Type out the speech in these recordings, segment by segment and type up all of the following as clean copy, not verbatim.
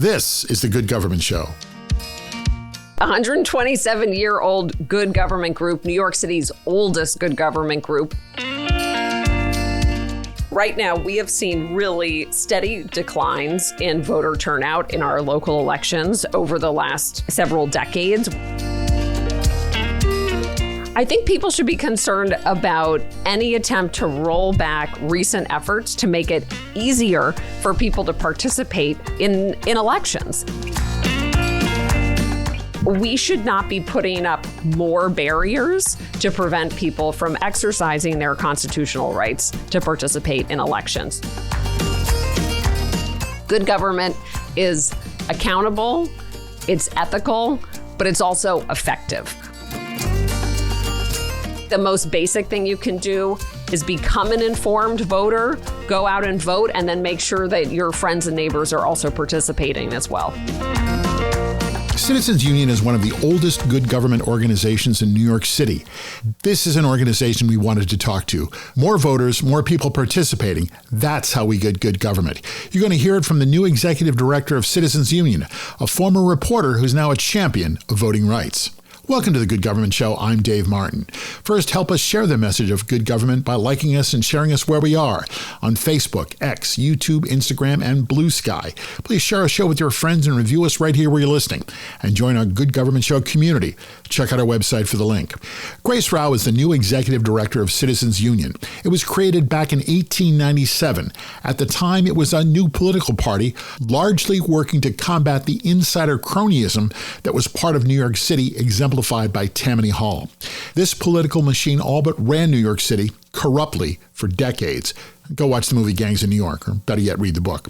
This is the Good Government Show. 127-year-old Good Government Group, New York City's oldest good government group. Right now, we have seen really steady declines in voter turnout in our local elections over the last several decades. I think people should be concerned about any attempt to roll back recent efforts to make it easier for people to participate in elections. We should not be putting up more barriers to prevent people from exercising their constitutional rights to participate in elections. Good government is accountable, it's ethical, but it's also effective. The most basic thing you can do is become an informed voter, go out and vote, and then make sure that your friends and neighbors are also participating as well. Citizens Union is one of the oldest good government organizations in New York City. This is an organization we wanted to talk to. More voters, more people participating. That's how we get good government. You're going to hear it from the new executive director of Citizens Union, a former reporter who's now a champion of voting rights. Welcome to the Good Government Show. I'm Dave Martin. First, help us share the message of good government by liking us and sharing us where we are on Facebook, X, YouTube, Instagram, and Blue Sky. Please share our show with your friends and review us right here where you're listening. And join our Good Government Show community. Check out our website for the link. Grace Rauh is the new executive director of Citizens Union. It was created back in 1897. At the time, it was a new political party, largely working to combat the insider cronyism that was part of New York City, exemplified by Tammany Hall. This political machine all but ran New York City corruptly for decades. Go watch the movie Gangs of New York, or better yet, read the book.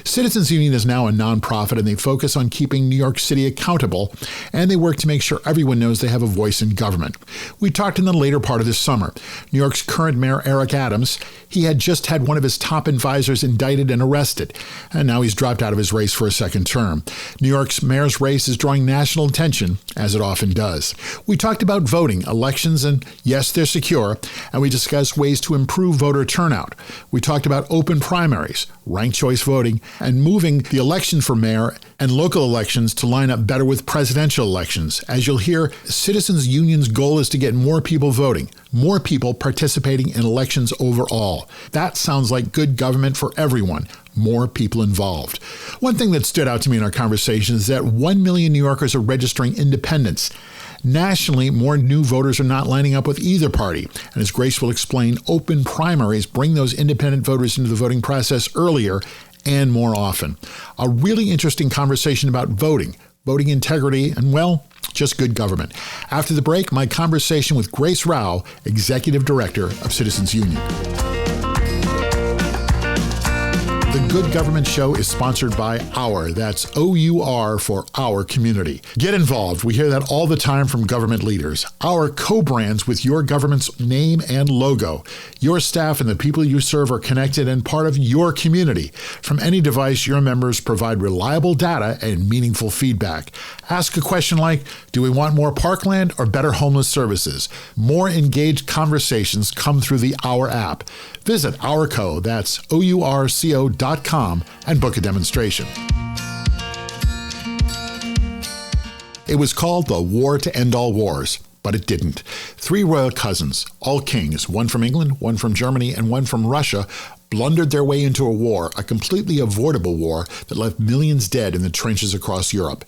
Citizens Union is now a nonprofit, and they focus on keeping New York City accountable, and they work to make sure everyone knows they have a voice in government. We talked in the later part of this summer. New York's current mayor, Eric Adams, he had just had one of his top advisors indicted and arrested, and now he's dropped out of his race for a second term. New York's mayor's race is drawing national attention, as it often does. We talked about voting, elections, and yes, they're secure, and we discussed ways to improve voter turnout. We talked about open primaries, ranked choice voting, and moving the election for mayor and local elections to line up better with presidential elections. As you'll hear, Citizens Union's goal is to get more people voting, more people participating in elections overall. That sounds like good government for everyone. More people involved. One thing that stood out to me in our conversation is that 1 million New Yorkers are registering independents. Nationally, more new voters are not lining up with either party. And as Grace will explain, open primaries bring those independent voters into the voting process earlier and more often. A really interesting conversation about voting integrity, and, well, just good government. After the break, my conversation with Grace Rauh, Executive Director of Citizens Union. The Good Government Show is sponsored by Our. That's O-U-R for Our Community. Get involved. We hear that all the time from government leaders. Our co-brands with your government's name and logo. Your staff and the people you serve are connected and part of your community. From any device, your members provide reliable data and meaningful feedback. Ask a question like, do we want more parkland or better homeless services? More engaged conversations come through the Our app. Visit Ourco, that's OURCO.com, and book a demonstration. It was called the War to End All Wars, but it didn't. 3 royal cousins, all kings, one from England, one from Germany, and one from Russia, blundered their way into a war, a completely avoidable war that left millions dead in the trenches across Europe.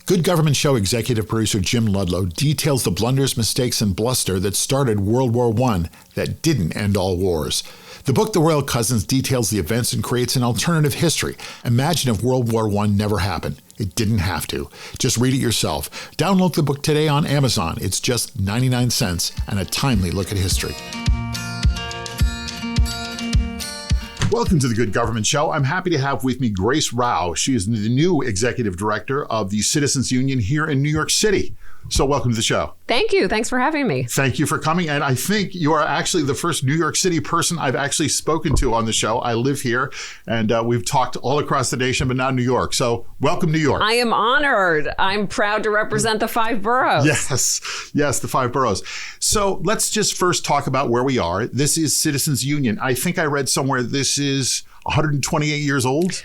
Good Government Show executive producer Jim Ludlow details the blunders, mistakes, and bluster that started World War I that didn't end all wars. The book, The Royal Cousins, details the events and creates an alternative history. Imagine if World War I never happened. It didn't have to. Just read it yourself. Download the book today on Amazon. It's just 99 cents and a timely look at history. Welcome to the Good Government Show. I'm happy to have with me Grace Rauh. She is the new executive director of the Citizens Union here in New York City. So welcome to the show. Thank you. Thanks for having me. Thank you for coming. And I think you are actually the first New York City person I've actually spoken to on the show. I live here, and we've talked all across the nation, but now New York. So welcome, New York. I am honored. I'm proud to represent the 5 boroughs. Yes, the 5 boroughs. So let's just first talk about where we are. This is Citizens Union. I think I read somewhere this is 128 years old?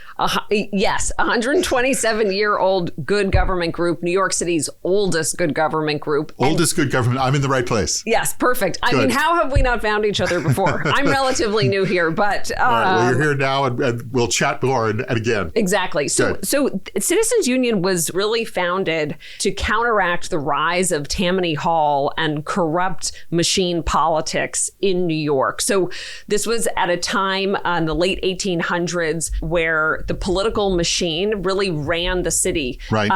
Yes, 127-year-old good government group, New York City's oldest good government group. Oldest good government. I'm in the right place. Yes, perfect. I mean, how have we not found each other before? I'm relatively new here, but... All right, well, you're here now, and we'll chat more and again. Exactly. So Citizens Union was really founded to counteract the rise of Tammany Hall and corrupt machine politics in New York. So this was at a time in the late 1800s where the political machine really ran the city. Right.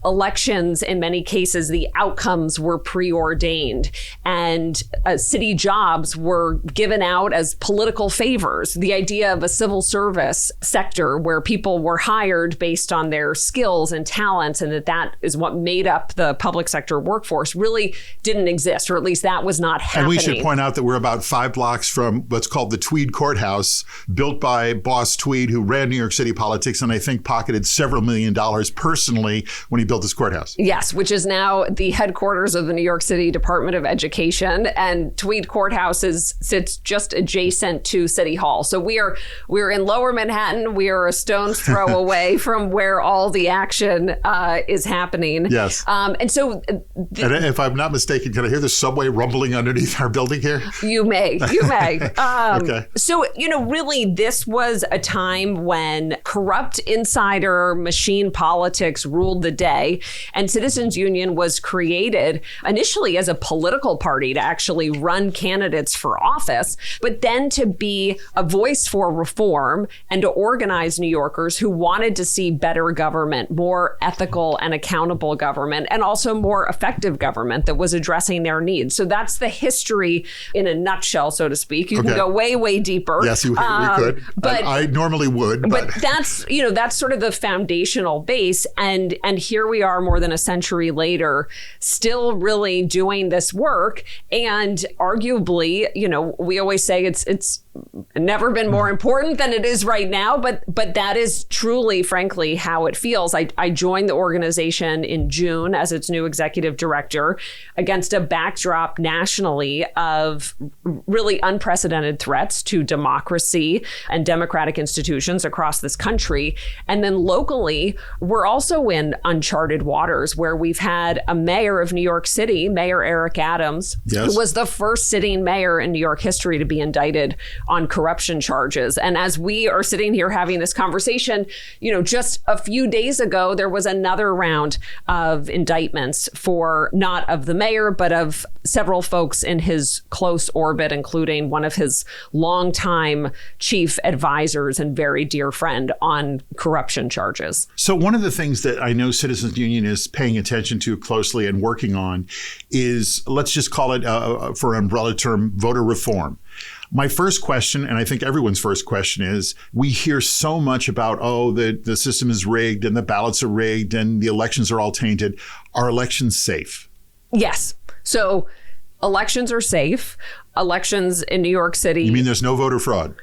Elections, in many cases, the outcomes were preordained, and city jobs were given out as political favors. The idea of a civil service sector where people were hired based on their skills and talents, and that is what made up the public sector workforce, really didn't exist, or at least that was not happening. And we should point out that we're about 5 blocks from what's called the Tweed Courthouse, built by Boss Tweed, who ran New York City politics and I think pocketed several $1 million personally when he built this courthouse. Yes, which is now the headquarters of the New York City Department of Education, and Tweed Courthouse sits just adjacent to City Hall. So we're in Lower Manhattan. We are a stone's throw away from where all the action is happening. Yes. And so... and if I'm not mistaken, can I hear the subway rumbling underneath our building here? You may. Okay. So, really, this was a time when corrupt insider machine politics ruled the day, and Citizens Union was created initially as a political party to actually run candidates for office, but then to be a voice for reform and to organize New Yorkers who wanted to see better government, more ethical and accountable government, and also more effective government that was addressing their needs. So that's the history in a nutshell, so to speak. You can go way, way deeper. Yes, we could. But I normally would. But that's sort of the foundational base. And here we are more than a century later, still really doing this work. And arguably, we always say it's never been more important than it is right now. But that is truly, frankly, how it feels. I joined the organization in June as its new executive director against a backdrop nationally of really unprecedented threats to democracy and democratic institutions across this country. And then locally, we're also in uncharted waters where we've had a mayor of New York City, Mayor Eric Adams, who was the first sitting mayor in New York history to be indicted on corruption charges. And as we are sitting here having this conversation, just a few days ago, there was another round of indictments for not of the mayor, but of several folks in his close orbit, including one of his longtime chief advisors and very dear friend on corruption charges. So one of the things that I know Citizens Union is paying attention to closely and working on is, let's just call it, for an umbrella term, voter reform. My first question, and I think everyone's first question is, we hear so much about, the system is rigged and the ballots are rigged and the elections are all tainted. Are elections safe? Yes. So elections are safe. Elections in New York City. You mean there's no voter fraud?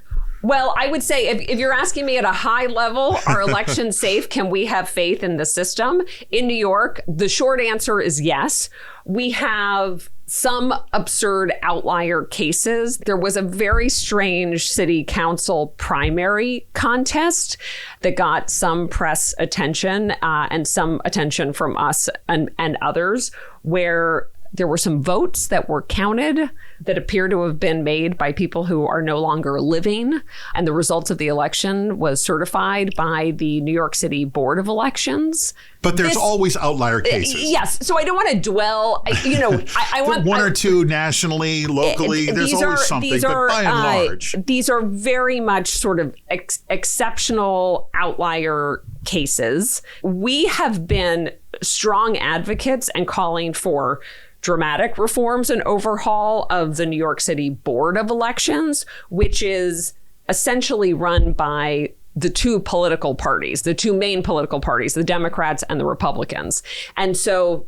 Well, I would say if you're asking me at a high level, are elections safe? Can we have faith in the system? In New York, the short answer is yes. We have some absurd outlier cases. There was a very strange city council primary contest that got some press attention and some attention from us and others, where there were some votes that were counted that appear to have been made by people who are no longer living. And the results of the election was certified by the New York City Board of Elections. But there's always outlier cases. Yes. So I don't want to dwell, I want one or two nationally, locally, there's always something, but by and large. These are very much sort of exceptional outlier cases. We have been strong advocates and calling for dramatic reforms and overhaul of the New York City Board of Elections, which is essentially run by the two political parties, the two main political parties, the Democrats and the Republicans. And so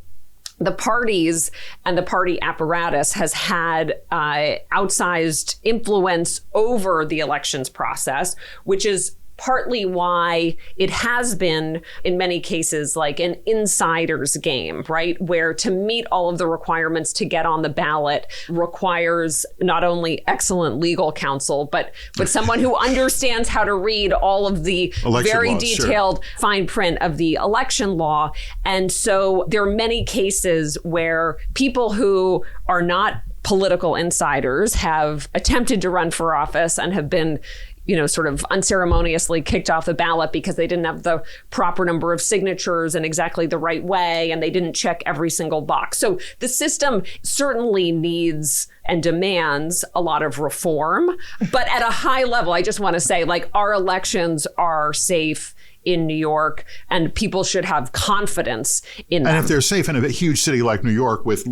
the parties and the party apparatus has had outsized influence over the elections process, which is partly why it has been, in many cases, like an insider's game, right? Where to meet all of the requirements to get on the ballot requires not only excellent legal counsel, but someone who understands how to read all of the election very laws, detailed fine print of the election law. And so there are many cases where people who are not political insiders have attempted to run for office and have been, sort of unceremoniously kicked off the ballot because they didn't have the proper number of signatures in exactly the right way, and they didn't check every single box. So the system certainly needs and demands a lot of reform. But at a high level, I just want to say, like, our elections are safe in New York, and people should have confidence in them. And if they're safe in a huge city like New York with,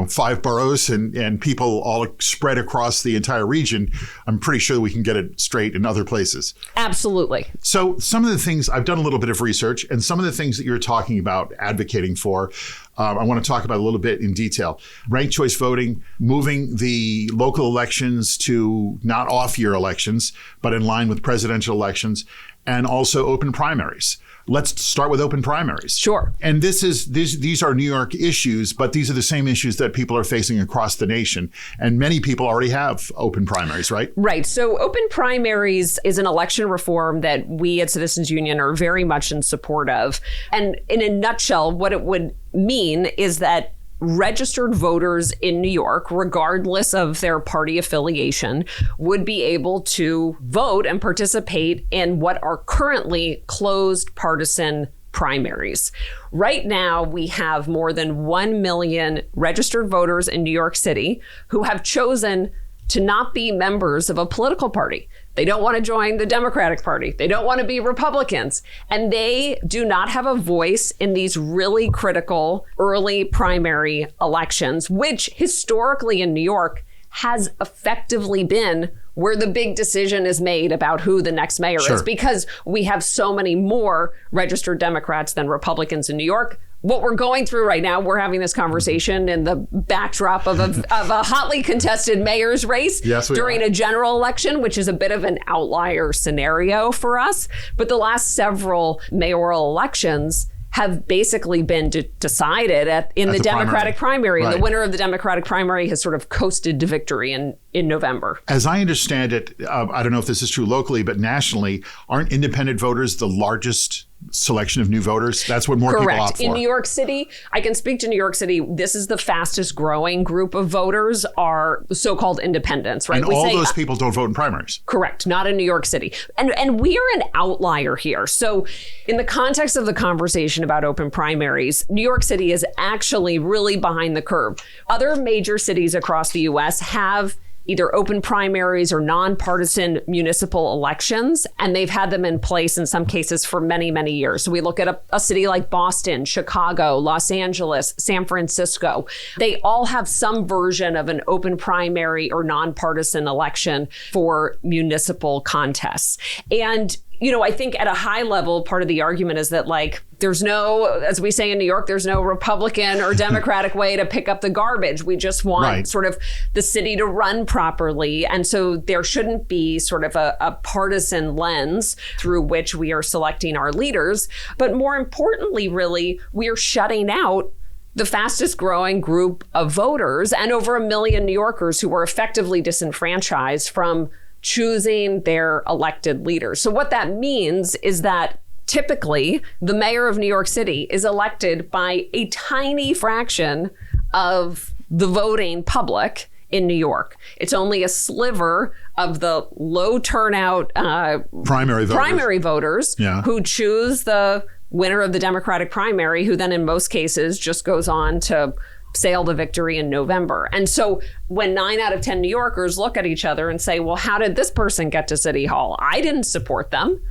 5 boroughs and people all spread across the entire region, I'm pretty sure we can get it straight in other places. Absolutely. So some of the things, I've done a little bit of research, and some of the things that you're talking about advocating for, I want to talk about a little bit in detail. Ranked choice voting, moving the local elections to not off-year elections, but in line with presidential elections, and also open primaries. Let's start with open primaries. Sure. And these are New York issues, but these are the same issues that people are facing across the nation. And many people already have open primaries, right? Right. So open primaries is an election reform that we at Citizens Union are very much in support of. And in a nutshell, what it would mean is that registered voters in New York, regardless of their party affiliation, would be able to vote and participate in what are currently closed partisan primaries. Right now, we have more than 1 million registered voters in New York City who have chosen to not be members of a political party. They don't want to join the Democratic Party. They don't want to be Republicans. And they do not have a voice in these really critical early primary elections, which historically in New York has effectively been where the big decision is made about who the next mayor is, because we have so many more registered Democrats than Republicans in New York. What we're going through right now, we're having this conversation in the backdrop of a hotly contested mayor's race during a general election, which is a bit of an outlier scenario for us. But the last several mayoral elections have basically been decided in the Democratic primary. Right. And the winner of the Democratic primary has sort of coasted to victory in November. As I understand it, I don't know if this is true locally, but nationally, aren't independent voters the largest selection of new voters? That's what more people opt for. In New York City, I can speak to New York City. This is the fastest growing group of voters are so-called independents, right? And all those people don't vote in primaries. Correct. Not in New York City. And we are an outlier here. So in the context of the conversation about open primaries, New York City is actually really behind the curve. Other major cities across the U.S. have either open primaries or nonpartisan municipal elections, and they've had them in place in some cases for many, many years. So we look at a city like Boston, Chicago, Los Angeles, San Francisco. They all have some version of an open primary or nonpartisan election for municipal contests. And I think at a high level, part of the argument is that, like, there's no, as we say in New York, there's no Republican or Democratic way to pick up the garbage. We just want sort of the city to run properly. And so there shouldn't be sort of a partisan lens through which we are selecting our leaders. But more importantly, really, we are shutting out the fastest growing group of voters and over 1 million New Yorkers who were effectively disenfranchised from choosing their elected leaders. So what that means is that typically the mayor of New York City is elected by a tiny fraction of the voting public in New York. It's only a sliver of the low turnout primary voters who choose the winner of the Democratic primary, who then in most cases just goes on to sail to victory in November. And so when 9 out of 10 New Yorkers look at each other and say, well, how did this person get to City Hall? I didn't support them.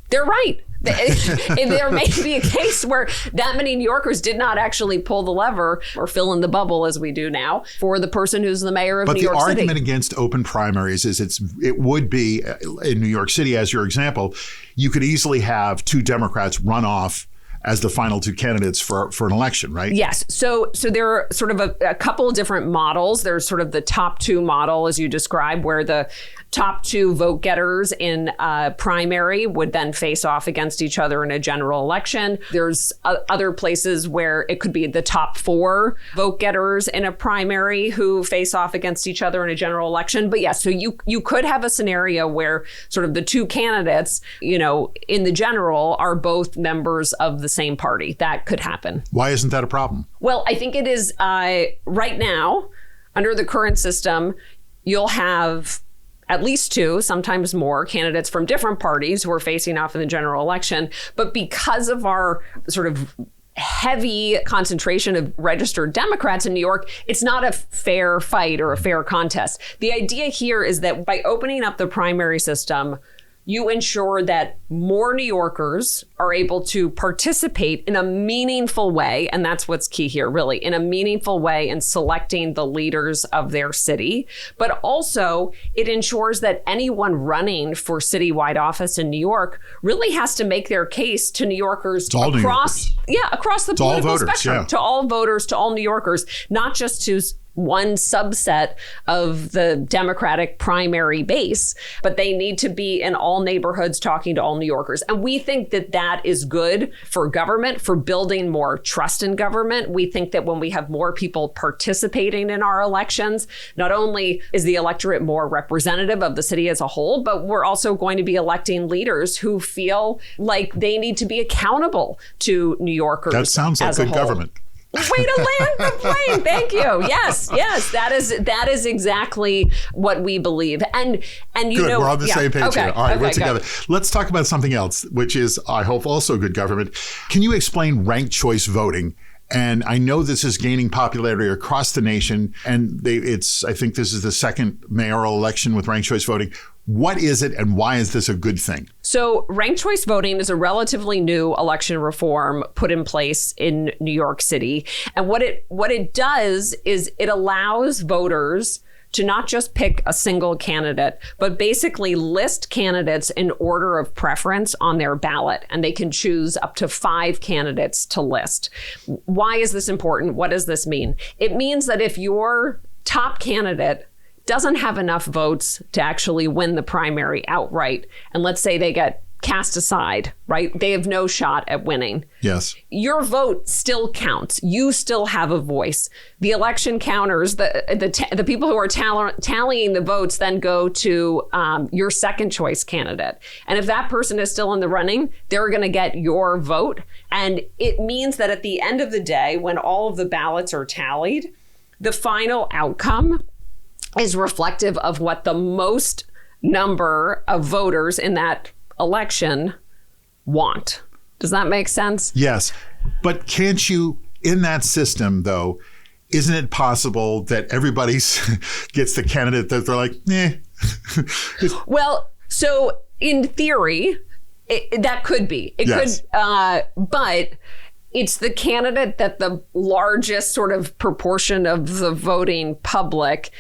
They're right. There may be a case where that many New Yorkers did not actually pull the lever or fill in the bubble, as we do now, for the person who's the mayor of New York City. But the argument against open primaries is it would be in New York City, as your example, you could easily have 2 Democrats run off as the final 2 candidates for an election, right? Yes. So there are sort of a couple of different models. There's sort of the top 2 model, as you described, where the top two vote getters in a primary would then face off against each other in a general election. There's other places where it could be the top four vote getters in a primary who face off against each other in a general election. But yes, so you could have a scenario where sort of the two candidates, in the general are both members of the same party. That could happen. Why isn't that a problem? Well, I think it is right now, under the current system, you'll have at least two, sometimes more, candidates from different parties who are facing off in the general election. But because of our sort of heavy concentration of registered Democrats in New York, it's not a fair fight or a fair contest. The idea here is that by opening up the primary system, you ensure that more New Yorkers are able to participate in a meaningful way. And that's what's key here, really, in a meaningful way in selecting the leaders of their city. But also, it ensures that anyone running for citywide office in New York really has to make their case to New Yorkers across the political spectrum, to all voters, to all New Yorkers, not just to one subset of the Democratic primary base, but they need to be in all neighborhoods talking to all New Yorkers. And we think that that is good for government, for building more trust in government. We think that when we have more people participating in our elections, not only is the electorate more representative of the city as a whole, but we're also going to be electing leaders who feel like they need to be accountable to New Yorkers. That sounds like good government. Way to land the plane. Thank you. Yes, that is exactly what we believe. And good, we're on the same page here. All right, we're together. Good. Let's talk about something else, which is, I hope, also good government. Can you explain ranked choice voting? And I know this is gaining popularity across the nation, and I think this is the second mayoral election with ranked choice voting. What is it, and why is this a good thing? So ranked choice voting is a relatively new election reform put in place in New York City. And what it does is it allows voters to not just pick a single candidate, but basically list candidates in order of preference on their ballot. And they can choose up to 5 candidates to list. Why is this important? What does this mean? It means that if your top candidate doesn't have enough votes to actually win the primary outright, and let's say they get cast aside, right? They have no shot at winning. Yes. Your vote still counts. You still have a voice. The election counters, the people who are tallying the votes then go to your second choice candidate. And if that person is still in the running, they're going to get your vote. And it means that at the end of the day, when all of the ballots are tallied, the final outcome is reflective of what the most number of voters in that election want. Does that make sense? Yes. But can't you, in that system, though, isn't it possible that everybody gets the candidate that they're like, eh? Well, so in theory, that could be. It yes. could, but it's the candidate that the largest sort of proportion of the voting public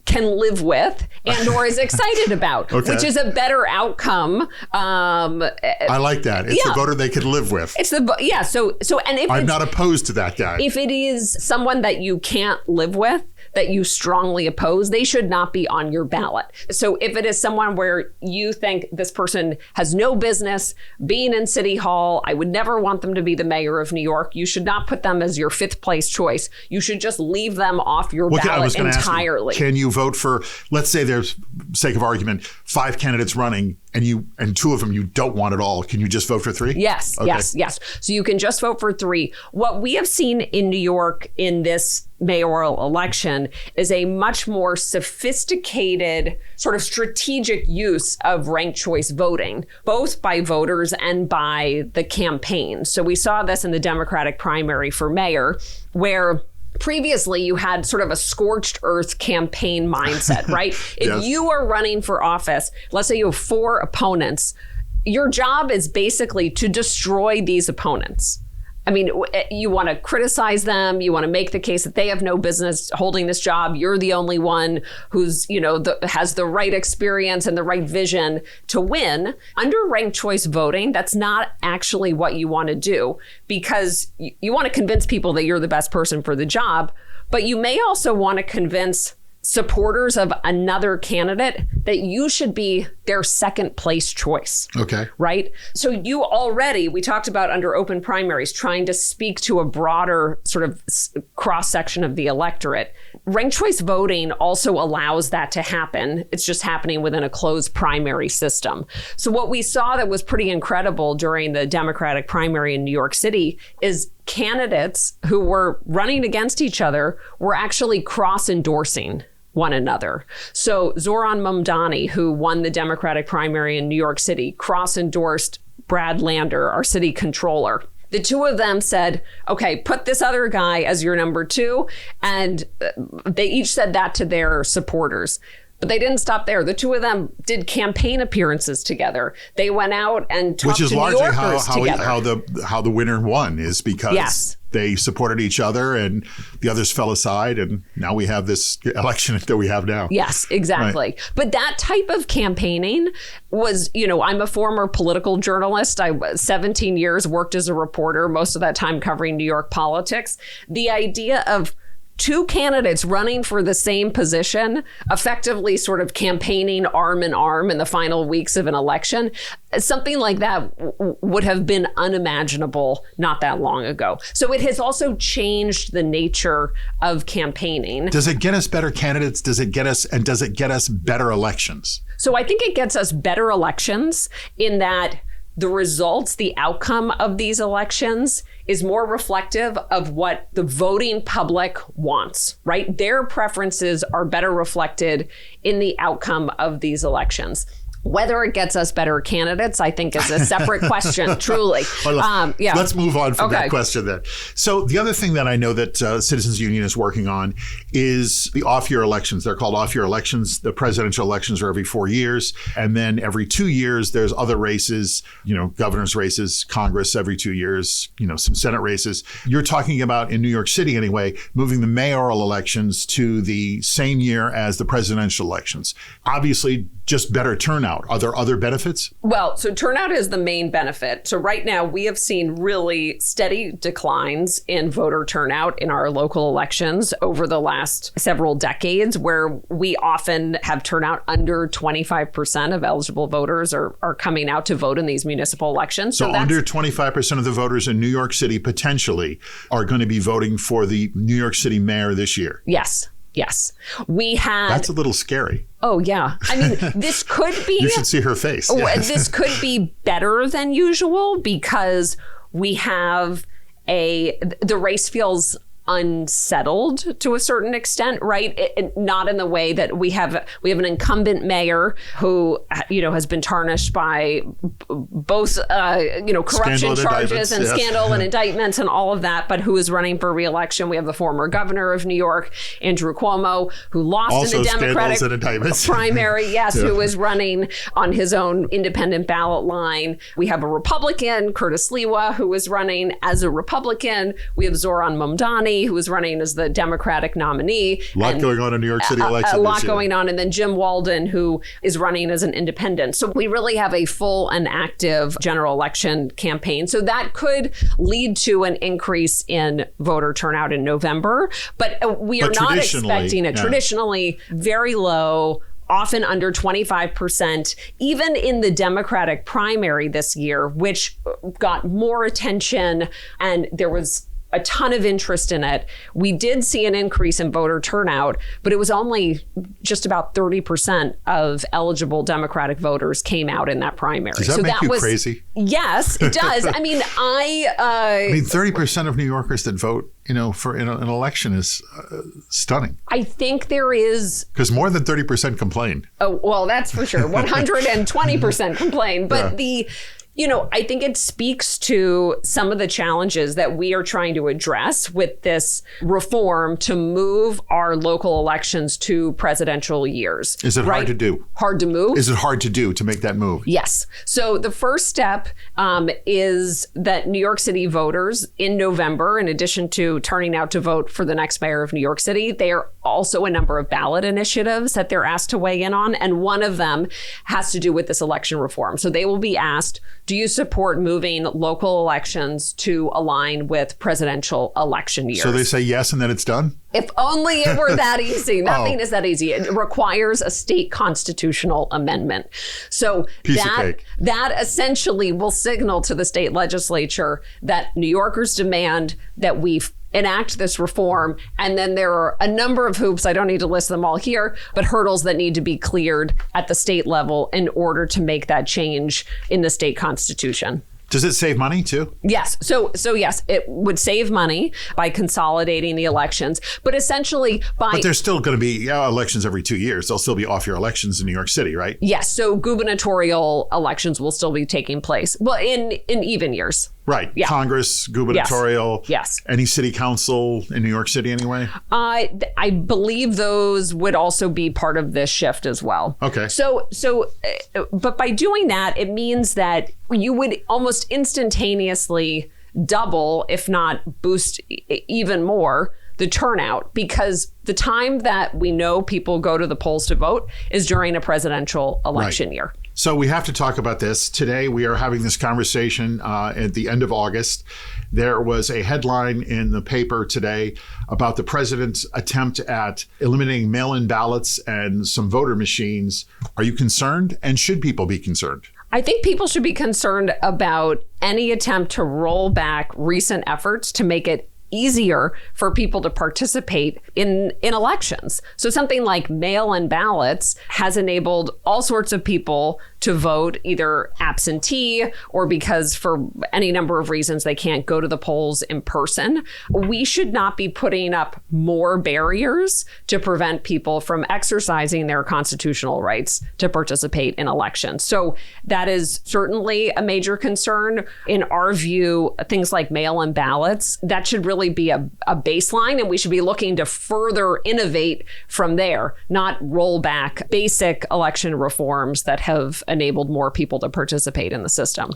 can live with and or is excited about, okay. which is a better outcome. I like that. It's the voter they can live with. It's So, and if I'm not opposed to that guy. If it is someone that you can't live with, that you strongly oppose, they should not be on your ballot. So if it is someone where you think this person has no business being in City Hall, I would never want them to be the mayor of New York, you should not put them as your 5th place choice. You should just leave them off your ballot entirely. Can you vote for, let's say there's, sake of argument, 5 candidates running and 2 of them you don't want at all. Can you just vote for 3? Yes, okay. yes. So you can just vote for 3. What we have seen in New York in this mayoral election is a much more sophisticated sort of strategic use of ranked choice voting, both by voters and by the campaign. So we saw this in the Democratic primary for mayor, where previously you had sort of a scorched earth campaign mindset, right? If yes. you are running for office, let's say you have 4 opponents, your job is basically to destroy these opponents. I mean, you want to criticize them. You want to make the case that they have no business holding this job. You're the only one who's, has the right experience and the right vision to win. Under ranked choice voting, that's not actually what you want to do, because you want to convince people that you're the best person for the job, but you may also want to convince supporters of another candidate that you should be their second place choice. Okay. Right? So we talked about under open primaries, trying to speak to a broader sort of cross-section of the electorate. Ranked choice voting also allows that to happen. It's just happening within a closed primary system. So what we saw that was pretty incredible during the Democratic primary in New York City is candidates who were running against each other were actually cross-endorsing one another. So Zoran Mamdani, who won the Democratic primary in New York City, cross-endorsed Brad Lander, our city controller. The two of them said, okay, put this other guy as your number two. And they each said that to their supporters. But they didn't stop there. The two of them did campaign appearances together. They went out and talked to New Yorkers together. Which is largely how the winner won, is because they supported each other and the others fell aside. And now we have this election that we have now. Yes, exactly. Right. But that type of campaigning was, I'm a former political journalist. I 17 years worked as a reporter, most of that time covering New York politics. The idea of two candidates running for the same position, effectively sort of campaigning arm in arm in the final weeks of an election, something like that would have been unimaginable not that long ago. So it has also changed the nature of campaigning. Does it get us better candidates? Does it get us better elections? So I think it gets us better elections in that the results, the outcome of these elections is more reflective of what the voting public wants, right? Their preferences are better reflected in the outcome of these elections. Whether it gets us better candidates, I think, is a separate question, truly. Well, let's move on from that question then. So the other thing that I know that Citizens Union is working on is the off-year elections. They're called off-year elections. The presidential elections are every 4 years. And then every 2 years, there's other races, governor's races, Congress every 2 years, some Senate races. You're talking about, in New York City anyway, moving the mayoral elections to the same year as the presidential elections. Obviously, just better turnout. Are there other benefits? Well, so turnout is the main benefit. So right now we have seen really steady declines in voter turnout in our local elections over the last several decades, where we often have turnout under 25% of eligible voters are coming out to vote in these municipal elections. So under 25% of the voters in New York City potentially are going to be voting for the New York City mayor this year. Yes. We had... That's a little scary. Oh, yeah. I mean, this could be... You should see her face. This could be better than usual because we have the race feels unsettled to a certain extent, right? Not in the way that we have an incumbent mayor who, has been tarnished by both, corruption charges and scandal and indictments and all of that, but who is running for re-election. We have the former governor of New York, Andrew Cuomo, who lost also in the Democratic primary, who is running on his own independent ballot line. We have a Republican, Curtis Lewa, who is running as a Republican. We have Zoran Mamdani, who is running as the Democratic nominee. A lot going on in New York City election. A lot going on. And then Jim Walden, who is running as an independent. So we really have a full and active general election campaign. So that could lead to an increase in voter turnout in November. But we are not expecting it. Traditionally, very low, often under 25%, even in the Democratic primary this year, which got more attention and there was a ton of interest in it. We did see an increase in voter turnout, but it was only just about 30% of eligible Democratic voters came out in that primary. Does that make you crazy? Yes, it does. I mean, 30% of New Yorkers that vote, for an election is stunning. I think there is... Because more than 30% complain. Oh, well, that's for sure. 120% complain. But I think it speaks to some of the challenges that we are trying to address with this reform to move our local elections to presidential years. Is it hard to do? Hard to move? Is it hard to do to make that move? Yes. So the first step is that New York City voters in November, in addition to turning out to vote for the next mayor of New York City, they are also a number of ballot initiatives that they're asked to weigh in on. And one of them has to do with this election reform. So they will be asked do you support moving local elections to align with presidential election years? So they say yes, and then it's done? If only it were that easy. Nothing is that easy. It requires a state constitutional amendment. So that essentially will signal to the state legislature that New Yorkers demand that we enact this reform. And then there are a number of hoops, I don't need to list them all here, but hurdles that need to be cleared at the state level in order to make that change in the state constitution. Does it save money too? Yes. So yes, it would save money by consolidating the elections, but essentially But there's still going to be elections every 2 years. They'll still be off-year elections in New York City, right? Yes. So gubernatorial elections will still be taking place. Well, in even years. Right. Yeah. Congress, gubernatorial. Yes. Any city council in New York City anyway? I believe those would also be part of this shift as well. Okay. But by doing that, it means that you would almost instantaneously double, if not boost even more, the turnout, because the time that we know people go to the polls to vote is during a presidential election year. So we have to talk about this. Today, we are having this conversation at the end of August. There was a headline in the paper today about the president's attempt at eliminating mail-in ballots and some voter machines. Are you concerned? And should people be concerned? I think people should be concerned about any attempt to roll back recent efforts to make it easier for people to participate in elections. So something like mail-in ballots has enabled all sorts of people to vote either absentee or because for any number of reasons they can't go to the polls in person. We should not be putting up more barriers to prevent people from exercising their constitutional rights to participate in elections. So that is certainly a major concern. In our view, things like mail-in ballots, that should really be a baseline, and we should be looking to further innovate from there, not roll back basic election reforms that have enabled more people to participate in the system.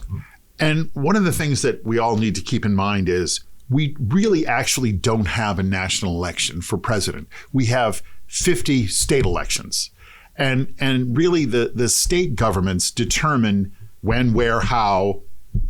And one of the things that we all need to keep in mind is we really actually don't have a national election for president. We have 50 state elections. And really the state governments determine when, where, how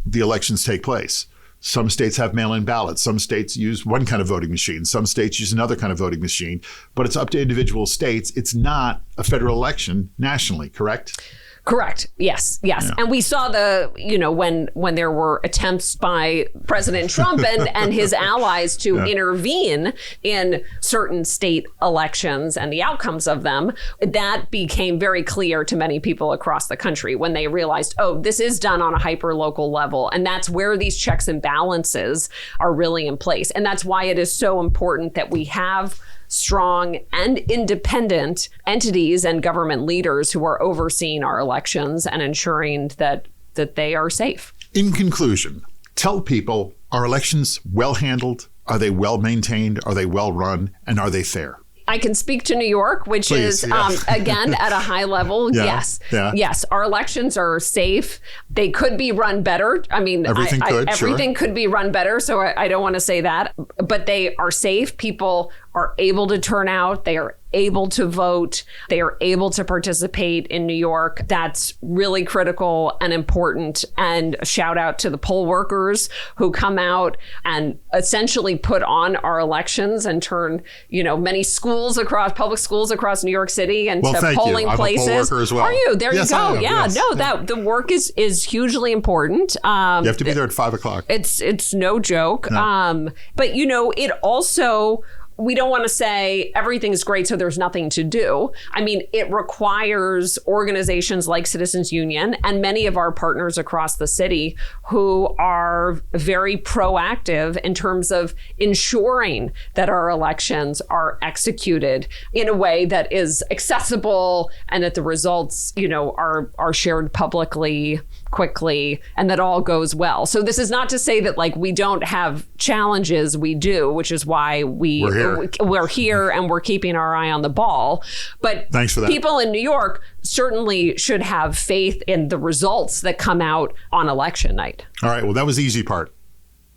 the elections take place. Some states have mail-in ballots. Some states use one kind of voting machine. Some states use another kind of voting machine. But it's up to individual states. It's not a federal election nationally, correct? Correct. Yes. Yeah. And we saw when there were attempts by President Trump and his allies to intervene in certain state elections and the outcomes of them, that became very clear to many people across the country when they realized, oh, this is done on a hyper-local level. And that's where these checks and balances are really in place. And that's why it is so important that we have strong and independent entities and government leaders who are overseeing our elections and ensuring that they are safe. In conclusion, tell people, are elections well handled? Are they well maintained? Are they well run? And are they fair? I can speak to New York, which is, again, at a high level. Yes. Yes. Our elections are safe. They could be run better. I mean, everything could be run better. So I don't want to say that. But they are safe. People are able to turn out. They are able to vote. They are able to participate in New York. That's really critical and important. And a shout out to the poll workers who come out and essentially put on our elections and turn, many public schools across New York City into polling places. I'm a poll worker as well. Are you? There you go. That the work is hugely important. You have to be there at 5:00. It's no joke. No. But it also, we don't want to say everything's great, so there's nothing to do. I mean, it requires organizations like Citizens Union and many of our partners across the city who are very proactive in terms of ensuring that our elections are executed in a way that is accessible and that the results, are shared publicly, quickly, and that all goes well. So this is not to say that we don't have challenges. We do, which is why we're here and we're keeping our eye on the ball. But thanks for that. People in New York certainly should have faith in the results that come out on election night. All right. Well, that was the easy part.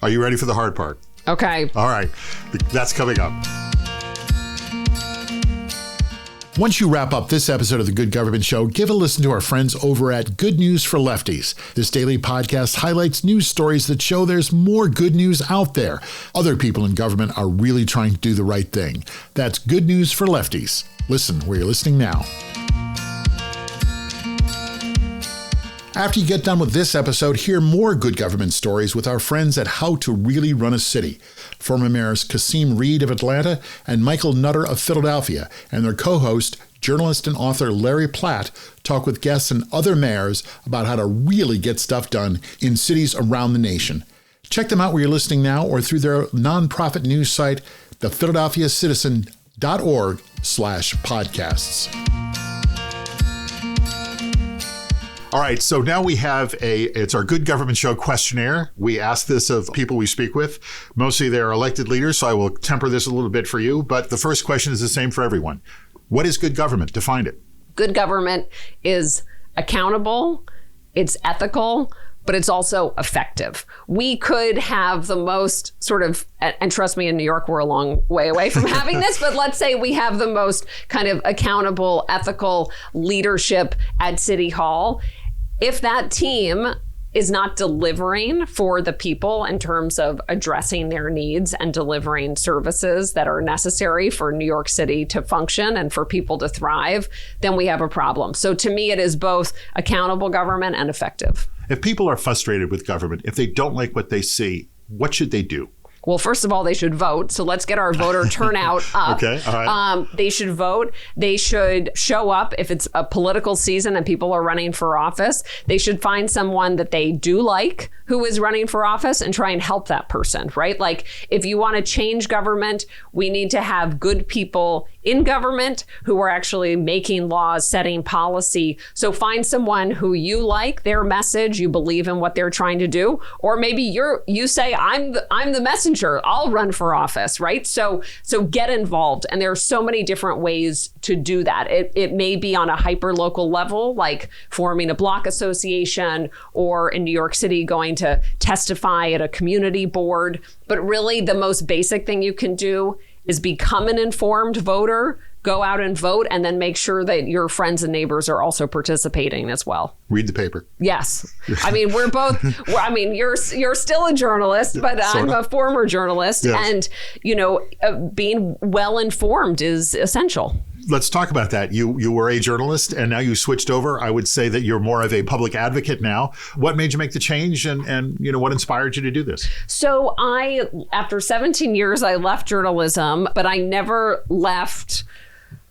Are you ready for the hard part? Okay. All right. That's coming up. Once you wrap up this episode of the Good Government Show, give a listen to our friends over at Good News for Lefties. This daily podcast highlights news stories that show there's more good news out there. Other people in government are really trying to do the right thing. That's Good News for Lefties. Listen where you're listening now. After you get done with this episode, hear more good government stories with our friends at How to Really Run a City. Former mayors Kasim Reed of Atlanta and Michael Nutter of Philadelphia and their co-host, journalist and author Larry Platt, talk with guests and other mayors about how to really get stuff done in cities around the nation. Check them out where you're listening now or through their nonprofit news site, thephiladelphiacitizen.org/podcasts. All right, so now we have it's our Good Government Show questionnaire. We ask this of people we speak with. Mostly they're elected leaders, so I will temper this a little bit for you. But the first question is the same for everyone. What is good government? Define it. Good government is accountable, it's ethical, but it's also effective. We could have the most sort of, and trust me, in New York, we're a long way away from having this, but let's say we have the most kind of accountable, ethical leadership at City Hall. If that team is not delivering for the people in terms of addressing their needs and delivering services that are necessary for New York City to function and for people to thrive, then we have a problem. So to me, it is both accountable government and effective. If people are frustrated with government, if they don't like what they see, what should they do? Well, first of all, they should vote. So let's get our voter turnout up. Okay, all right. They should vote. They should show up if it's a political season and people are running for office. They should find someone that they do like who is running for office and try and help that person, right? Like if you want to change government, we need to have good people in government who are actually making laws, setting policy. So find someone who you like, their message, you believe in what they're trying to do, or maybe you say, I'm the messenger, I'll run for office, right? So get involved. And there are so many different ways to do that. It may be on a hyper local level, like forming a block association, or in New York City, going to testify at a community board. But really the most basic thing you can do is become an informed voter, go out and vote, and then make sure that your friends and neighbors are also participating as well. Read the paper. Yes. I mean, we're both, you're still a journalist, but I'm a former journalist. Yes. And, being well informed is essential. Let's talk about that. You were a journalist and now you switched over. I would say that you're more of a public advocate now. What made you make the change and what inspired you to do this? So after 17 years, I left journalism, but I never left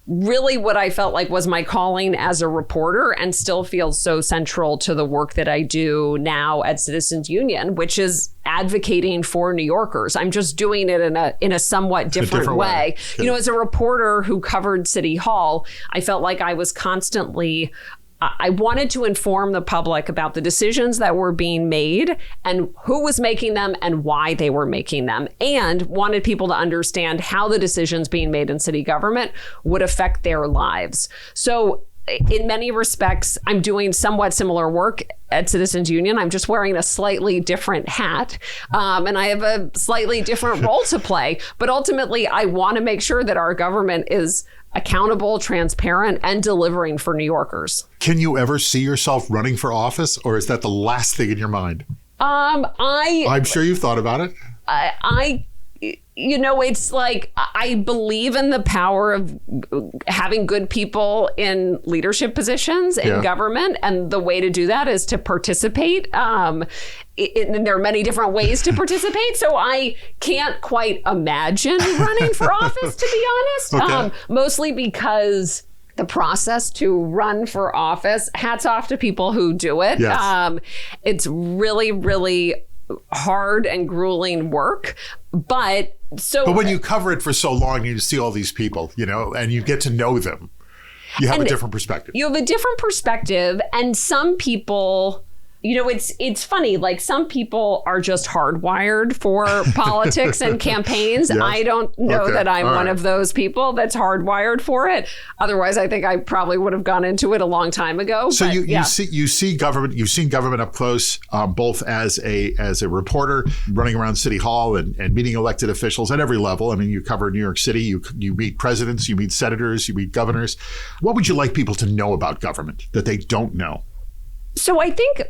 really what I felt like was my calling as a reporter, and still feels so central to the work that I do now at Citizens Union, which is advocating for New Yorkers. I'm just doing it in a somewhat different way. As a reporter who covered City Hall, I felt like I was constantly I wanted to inform the public about the decisions that were being made and who was making them and why they were making them, and wanted people to understand how the decisions being made in city government would affect their lives. So in many respects, I'm doing somewhat similar work at Citizens Union. I'm just wearing a slightly different hat, and I have a slightly different role to play. But ultimately, I want to make sure that our government is accountable, transparent, and delivering for New Yorkers. Can you ever see yourself running for office, or is that the last thing in your mind? I'm sure you've thought about it. It's like I believe in the power of having good people in leadership positions in government. And the way to do that is to participate. And there are many different ways to participate. So I can't quite imagine running for office, to be honest, okay. Mostly because the process to run for office, hats off to people who do it. Yes. It's really, really hard and grueling work. But when you cover it for so long, you see all these people, and you get to know them. You have a different perspective. You have a different perspective. And some people, it's funny. Like some people are just hardwired for politics and campaigns. Yes. I don't know that I'm one of those people that's hardwired for it. Otherwise, I think I probably would have gone into it a long time ago. So you see government. You've seen government up close, both as a reporter running around City Hall and meeting elected officials at every level. I mean, you cover New York City. You meet presidents. You meet senators. You meet governors. What would you like people to know about government that they don't know? So I think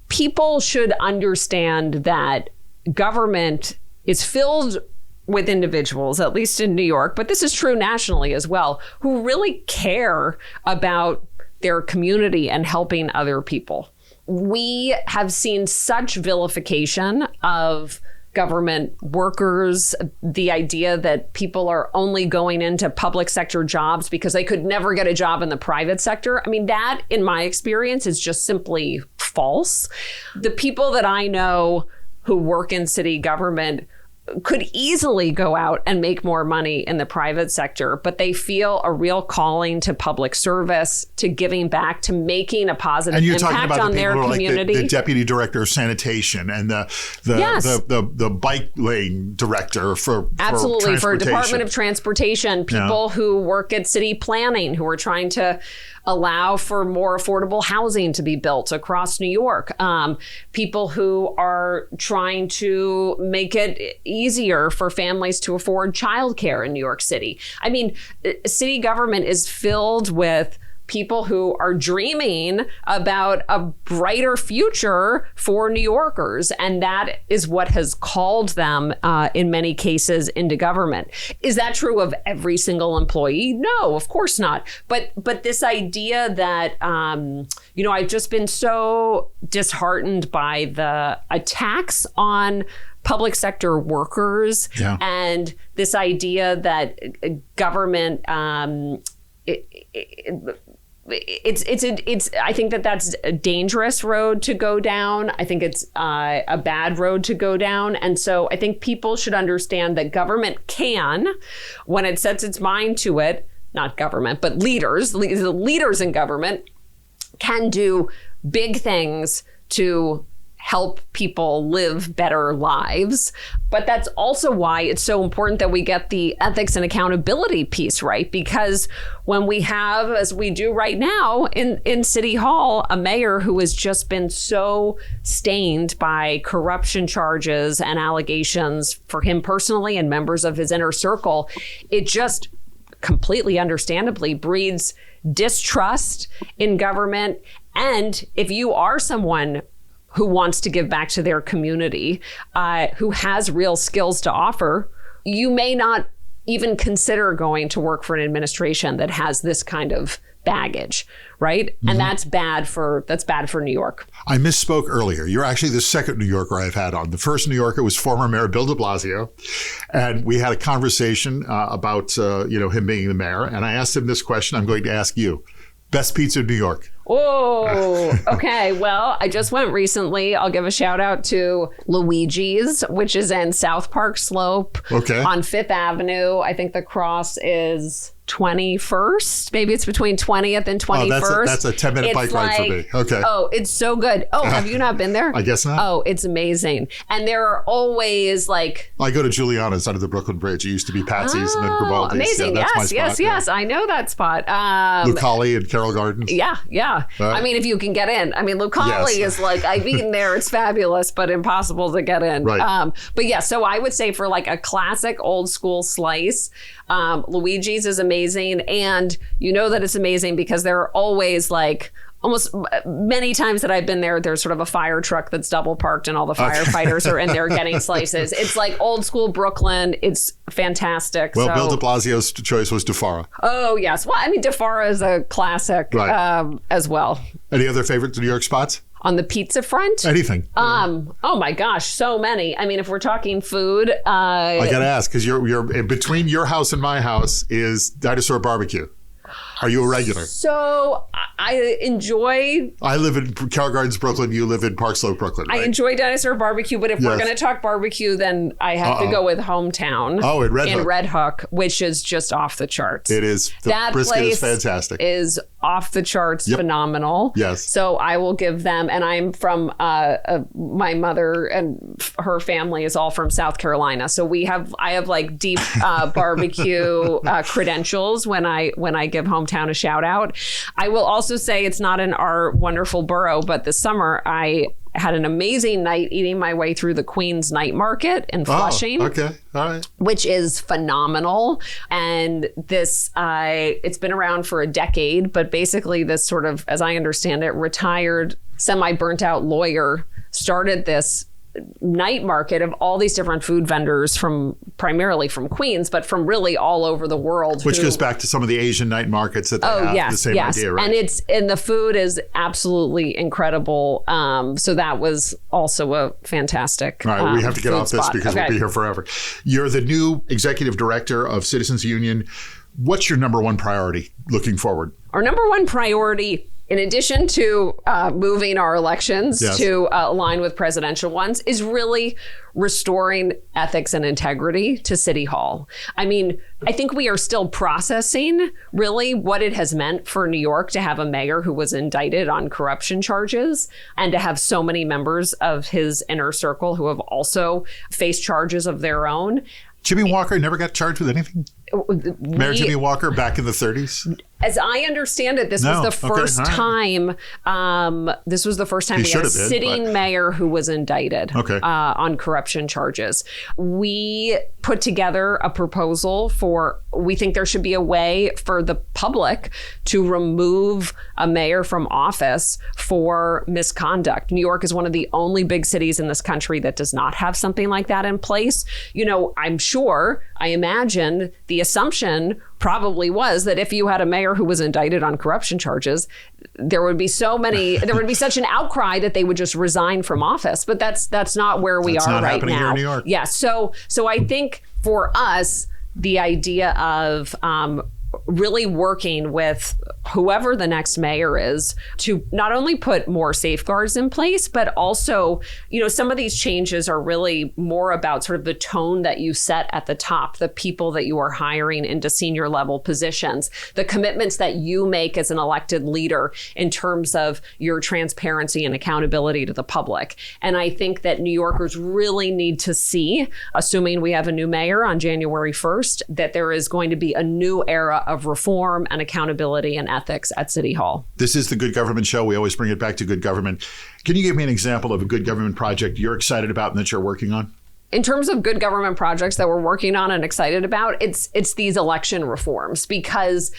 people should understand that government is filled with individuals, at least in New York, but this is true nationally as well, who really care about their community and helping other people. We have seen such vilification of government workers, the idea that people are only going into public sector jobs because they could never get a job in the private sector. I mean, that, in my experience, is just simply false. The people that I know who work in city government could easily go out and make more money in the private sector, but they feel a real calling to public service, to giving back, to making a positive impact on their community. Like the deputy director of sanitation and the bike lane director for absolutely for Department of Transportation, people who work at city planning, who are trying to allow for more affordable housing to be built across New York. People who are trying to make it easier for families to afford childcare in New York City. I mean, city government is filled with people who are dreaming about a brighter future for New Yorkers. And that is what has called them, in many cases, into government. Is that true of every single employee? No, of course not. But this idea that, I've just been so disheartened by the attacks on public sector workers and this idea that government, I think that's a dangerous road to go down. I think it's a bad road to go down. And so I think people should understand that government can, when it sets its mind to it, not government, but leaders in government can do big things to help people live better lives. But that's also why it's so important that we get the ethics and accountability piece right. Because when we have, as we do right now in City Hall, a mayor who has just been so stained by corruption charges and allegations for him personally and members of his inner circle, it just completely understandably breeds distrust in government. And if you are someone who wants to give back to their community, who has real skills to offer, you may not even consider going to work for an administration that has this kind of baggage, right? Mm-hmm. And that's bad for New York. I misspoke earlier. You're actually the second New Yorker I've had on. The first New Yorker was former Mayor Bill de Blasio. And we had a conversation about him being the mayor. And I asked him this question. I'm going to ask you. Best pizza in New York. Oh, okay. Well, I just went recently. I'll give a shout out to Luigi's, which is in South Park Slope on 5th Avenue. I think the cross is 21st. Maybe it's between 20th and 21st. That's a 10-minute bike ride for me. Okay. Oh, it's so good. Oh, have you not been there? I guess not. Oh, it's amazing. And there are always like... I go to Giuliano's under the Brooklyn Bridge. It used to be Patsy's and then Gribaldi's. Amazing. Yeah, that's yes. I know that spot. Lucali and Carroll Gardens. Yeah. I mean, if you can get in. I mean, Lucali is like, I've eaten there. It's fabulous, but impossible to get in. Right. But yeah, so I would say for like a classic old school slice, Luigi's is amazing. And you know that it's amazing because there are always like almost many times that I've been there, there's sort of a fire truck that's double parked and all the firefighters are in there getting slices. It's like old school Brooklyn. It's fantastic. Well, Bill de Blasio's choice was DeFara. Oh, yes. Well, I mean, DeFara is a classic as well. Any other favorite New York spots? On the pizza front? Anything. Oh my gosh, so many. I mean, if we're talking food. I got to ask, because you're between your house and my house is Dinosaur Barbecue. Are you a regular? So I enjoy... I live in Carroll Gardens, Brooklyn. You live in Park Slope, Brooklyn, right? I enjoy Dinosaur Barbecue, but if we're going to talk barbecue, then I have to go with Hometown. Oh, in Red Hook. Red Hook, which is just off the charts. It is. The brisket is fantastic. Is off the charts, phenomenal. Yes. So I will give them, and I'm from, my mother and her family is all from South Carolina. So I have like deep barbecue credentials when I give hometown a shout out. I will also say it's not in our wonderful borough, but this summer I had an amazing night eating my way through the Queens Night Market in Flushing. Oh, okay. All right. Which is phenomenal. And this, it's been around for a decade, but basically this sort of, as I understand it, retired, semi-burnt out lawyer started this night market of all these different food vendors primarily from Queens, but from really all over the world. Which goes back to some of the Asian night markets that they have the same idea, right? And the food is absolutely incredible. So that was also a fantastic. All right, we have to get off this because we'll be here forever. You're the new Executive Director of Citizens Union. What's your number one priority looking forward? Our number one priority, in addition to moving our elections to align with presidential ones, is really restoring ethics and integrity to City Hall. I mean, I think we are still processing really what it has meant for New York to have a mayor who was indicted on corruption charges and to have so many members of his inner circle who have also faced charges of their own. Jimmy Walker never got charged with anything? Mayor Jimmy Walker back in the 30s? As I understand it, this was the first time. This was the first time we had a sitting mayor who was indicted on corruption charges. We put together a proposal we think there should be a way for the public to remove a mayor from office for misconduct. New York is one of the only big cities in this country that does not have something like that in place. You know, I imagine the assumption probably was that if you had a mayor who was indicted on corruption charges, there would be such an outcry that they would just resign from office. But that's not where we are right now. That's not happening here in New York. Yeah. So I think for us, the idea of really working with whoever the next mayor is to not only put more safeguards in place, but also, you know, some of these changes are really more about sort of the tone that you set at the top, the people that you are hiring into senior level positions, the commitments that you make as an elected leader in terms of your transparency and accountability to the public. And I think that New Yorkers really need to see, assuming we have a new mayor on January 1st, that there is going to be a new era of reform and accountability and ethics at City Hall. This is the Good Government Show. We always bring it back to good government. Can you give me an example of a good government project you're excited about and that you're working on? In terms of good government projects that we're working on and excited about, it's these election reforms, because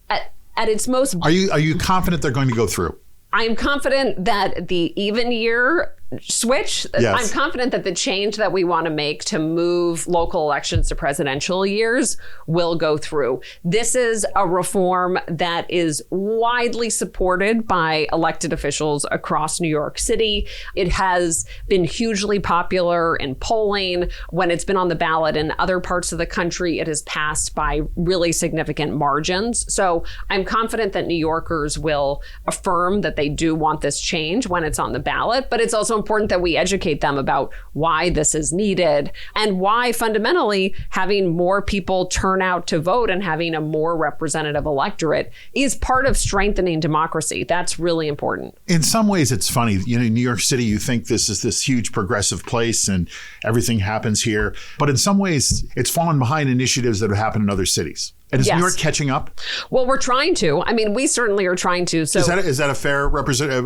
at its most... Are you confident they're going to go through? I'm confident that the even year switch, I'm confident that the change that we want to make to move local elections to presidential years will go through. This is a reform that is widely supported by elected officials across New York City. It has been hugely popular in polling. When it's been on the ballot in other parts of the country, it has passed by really significant margins. So I'm confident that New Yorkers will affirm that they do want this change when it's on the ballot, but it's also important that we educate them about why this is needed and why fundamentally having more people turn out to vote and having a more representative electorate is part of strengthening democracy. That's really important. In some ways, it's funny. You know, in New York City, you think this is this huge progressive place and everything happens here. But in some ways, it's fallen behind initiatives that have happened in other cities. And is New York catching up? Well, we're trying to. I mean, we certainly are trying to. So is that a fair representative?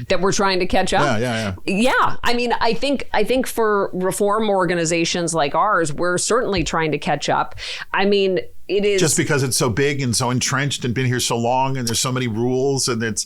That we're trying to catch up? Yeah. I mean, I think for reform organizations like ours, we're certainly trying to catch up. I mean, it is just because it's so big and so entrenched and been here so long, and there's so many rules, and it's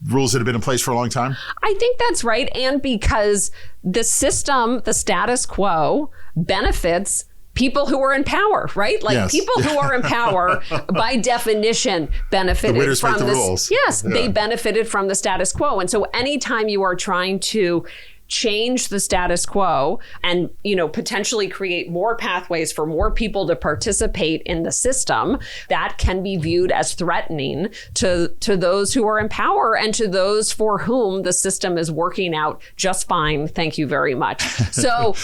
rules that have been in place for a long time. I think that's right, and because the system, the status quo, benefits people who are in power, right? Like people who are in power, by definition, benefited from this. Rules. Yes, they benefited from the status quo. And so anytime you are trying to change the status quo and, you know, potentially create more pathways for more people to participate in the system, that can be viewed as threatening to those who are in power and to those for whom the system is working out just fine. Thank you very much. So,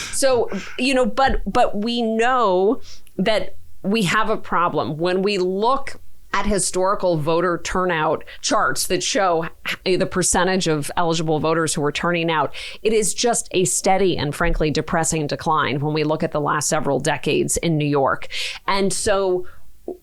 you know, but we know that we have a problem when we look at historical voter turnout charts that show the percentage of eligible voters who are turning out, it is just a steady and frankly depressing decline when we look at the last several decades in New York. And so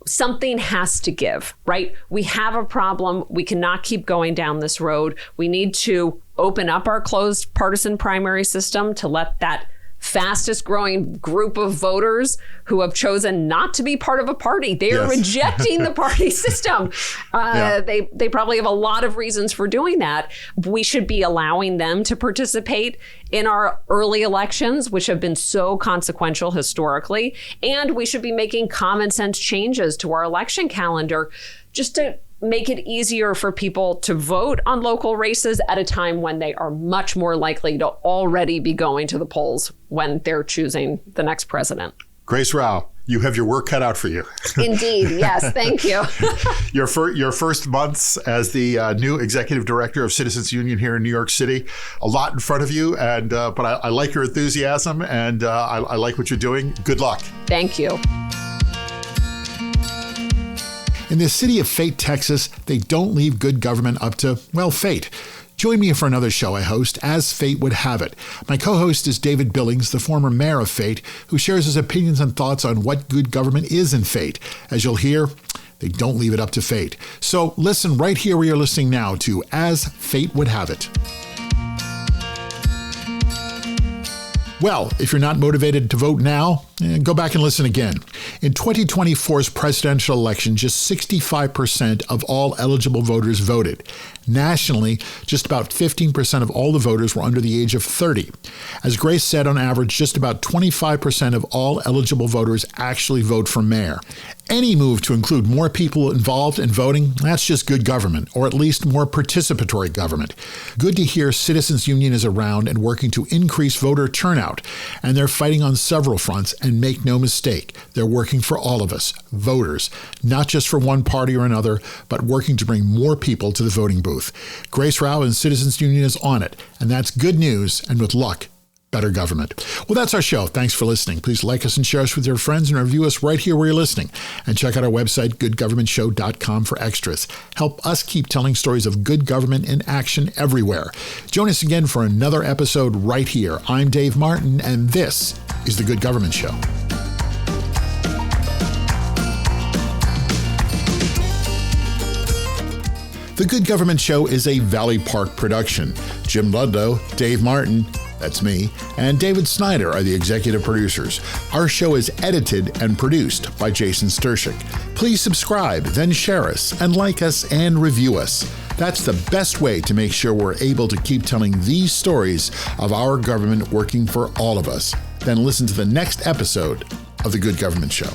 something has to give, right? We have a problem. We cannot keep going down this road. We need to open up our closed partisan primary system to let that fastest growing group of voters who have chosen not to be part of a party. They are rejecting the party system. They probably have a lot of reasons for doing that. We should be allowing them to participate in our early elections, which have been so consequential historically. And we should be making common sense changes to our election calendar just to make it easier for people to vote on local races at a time when they are much more likely to already be going to the polls when they're choosing the next president. Grace Rauh, you have your work cut out for you. Indeed, yes, thank you. Your first months as the new Executive Director of Citizens Union here in New York City, a lot in front of you, and but I like your enthusiasm, and I like what you're doing. Good luck. Thank you. In the city of Fate, Texas, they don't leave good government up to, well, fate. Join me for another show I host, As Fate Would Have It. My co-host is David Billings, the former mayor of Fate, who shares his opinions and thoughts on what good government is in Fate. As you'll hear, they don't leave it up to fate. So listen right here where you're listening now to As Fate Would Have It. Well, if you're not motivated to vote now, go back and listen again. In 2024's presidential election, just 65% of all eligible voters voted. Nationally, just about 15% of all the voters were under the age of 30. As Grace said, on average, just about 25% of all eligible voters actually vote for mayor. Any move to include more people involved in voting, that's just good government, or at least more participatory government. Good to hear Citizens Union is around and working to increase voter turnout. And they're fighting on several fronts, and make no mistake, they're working for all of us, voters, not just for one party or another, but working to bring more people to the voting booth. Grace Rauh and Citizens Union is on it, and that's good news, and with luck, better government. Well, that's our show. Thanks for listening. Please like us and share us with your friends and review us right here where you're listening. And check out our website, goodgovernmentshow.com, for extras. Help us keep telling stories of good government in action everywhere. Join us again for another episode right here. I'm Dave Martin, and this is The Good Government Show. The Good Government Show is a Valley Park production. Jim Ludlow, Dave Martin, that's me, and David Snyder are the executive producers. Our show is edited and produced by Jason Stershic. Please subscribe, then share us, and like us and review us. That's the best way to make sure we're able to keep telling these stories of our government working for all of us. Then listen to the next episode of The Good Government Show.